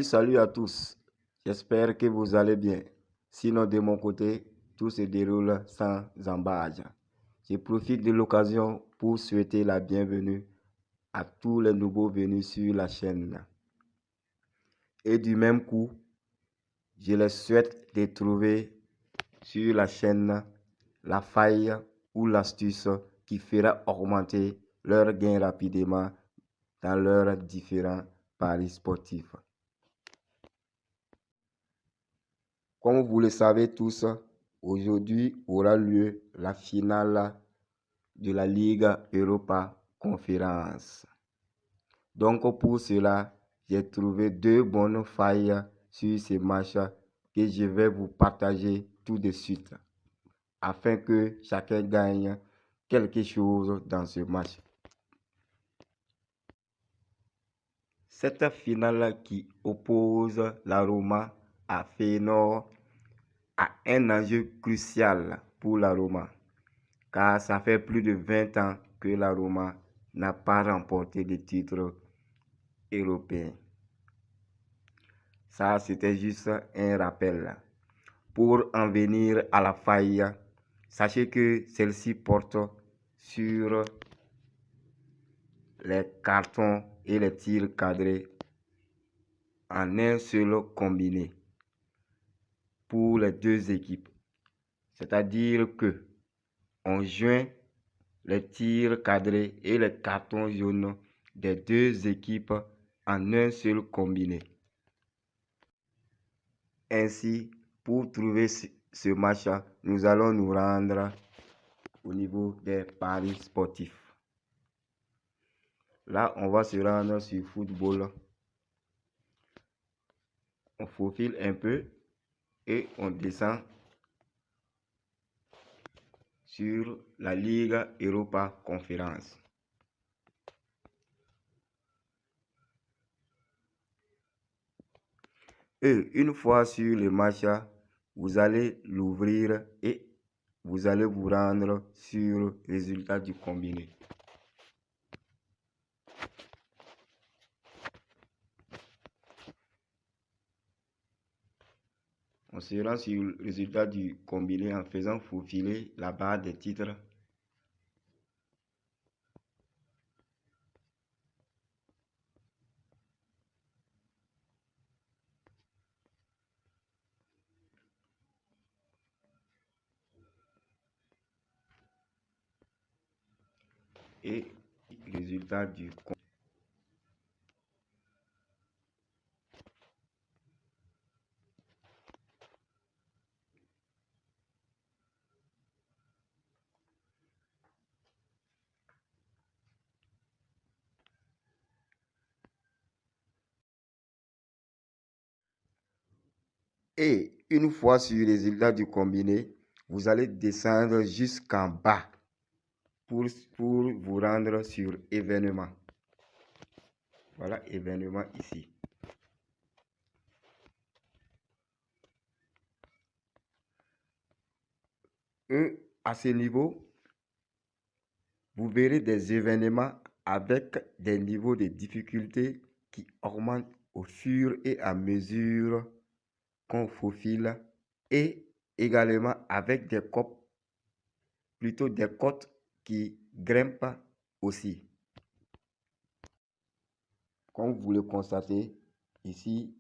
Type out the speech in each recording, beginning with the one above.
Salut à tous. J'espère que vous allez bien. Sinon, de mon côté, tout se déroule sans embâche. Je profite de l'occasion pour souhaiter la bienvenue à tous les nouveaux venus sur la chaîne. Et du même coup, je les souhaite de trouver sur la chaîne la faille ou l'astuce qui fera augmenter leurs gains rapidement dans leurs différents paris sportifs. Comme vous le savez tous, aujourd'hui aura lieu la finale de la Ligue Europa Conférence. Donc pour cela, j'ai trouvé deux bonnes failles sur ces matchs que je vais vous partager tout de suite afin que chacun gagne quelque chose dans ce match. Cette finale qui oppose la Roma à Feyenoord a un enjeu crucial pour la Roma, car ça fait plus de 20 ans que la Roma n'a pas remporté de titre européen. Ça, c'était juste un rappel. Pour en venir à la faille, sachez que celle-ci porte sur les cartons et les tirs cadrés en un seul combiné pour les deux équipes. C'est-à-dire que on joint les tirs cadrés et les cartons jaunes des deux équipes en un seul combiné. Ainsi, pour trouver ce match, nous allons nous rendre au niveau des paris sportifs. Là, on va se rendre sur football. On faufile un peu et on descend sur la Ligue Europa Conférence. Et une fois sur le match, vous allez l'ouvrir et vous allez vous rendre sur le résultat du combiné. On se rend sur le résultat du combiné en faisant faufiler la barre des titres. Et résultat du combiné. Et une fois sur le résultat du combiné, vous allez descendre jusqu'en bas pour vous rendre sur événement. Voilà, événement ici. Et à ce niveau, vous verrez des événements avec des niveaux de difficulté qui augmentent au fur et à mesure qu'on faufile et également avec des cotes qui grimpent aussi. Comme vous le constatez, ici,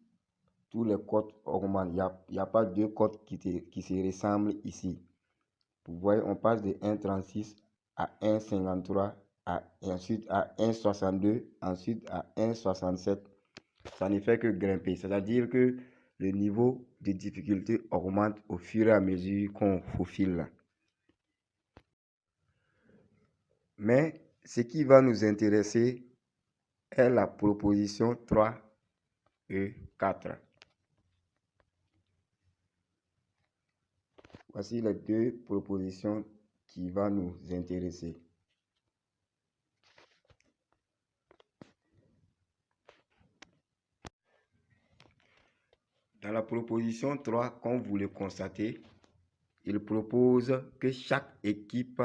tous les cotes augmentent. Il n'y a pas deux cotes qui se ressemblent ici. Vous voyez, on passe de 1,36 à 1,53 et ensuite à 1,62, ensuite à 1,67. Ça ne fait que grimper. C'est-à-dire que le niveau de difficulté augmente au fur et à mesure qu'on faufile. Mais ce qui va nous intéresser est la proposition 3 et 4. Voici les deux propositions qui vont nous intéresser. Dans la proposition 3, comme vous le constatez, il propose que chaque équipe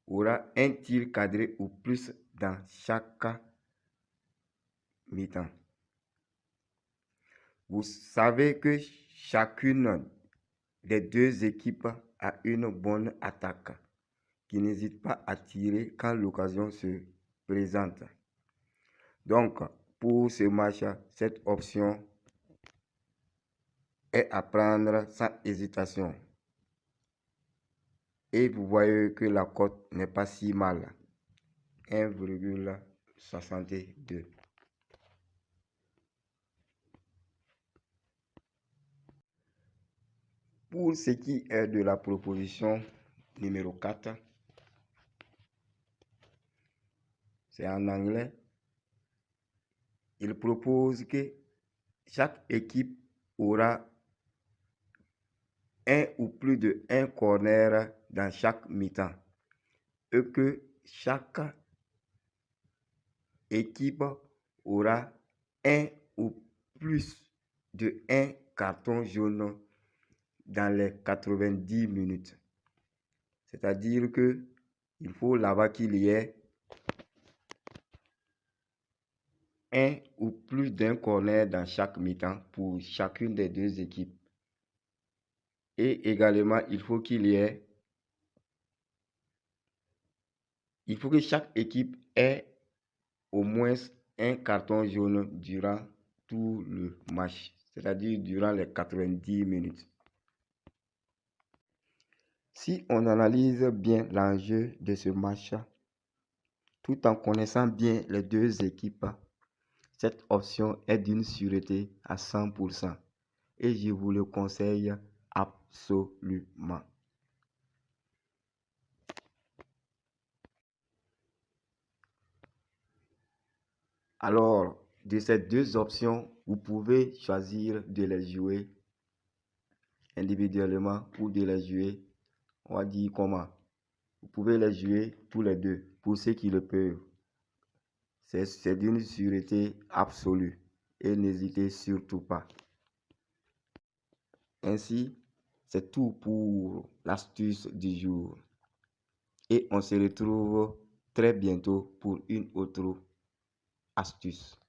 aura un tir cadré ou plus dans chaque mi-temps. Vous savez que chacune des deux équipes a une bonne attaque qui n'hésite pas à tirer quand l'occasion se présente. Donc, pour ce match, cette option est à prendre sans hésitation. Et vous voyez que la cote n'est pas si mal. 1,62. Pour ce qui est de la proposition numéro 4, c'est en anglais. Il propose que chaque équipe aura un ou plus de un corner dans chaque mi-temps et que chaque équipe aura un ou plus de un carton jaune dans les 90 minutes. C'est-à-dire que il faut là-bas qu'il y ait un ou plus d'un corner dans chaque mi-temps pour chacune des deux équipes. Et également, il faut que chaque équipe ait au moins un carton jaune durant tout le match, c'est-à-dire durant les 90 minutes. Si on analyse bien l'enjeu de ce match, tout en connaissant bien les deux équipes, cette option est d'une sûreté à 100% et je vous le conseille absolument. Alors, de ces deux options, vous pouvez choisir de les jouer individuellement ou de les jouer, on va dire comment. Vous pouvez les jouer tous les deux pour ceux qui le peuvent. C'est d'une sûreté absolue et n'hésitez surtout pas. Ainsi, c'est tout pour l'astuce du jour. Et on se retrouve très bientôt pour une autre astuce.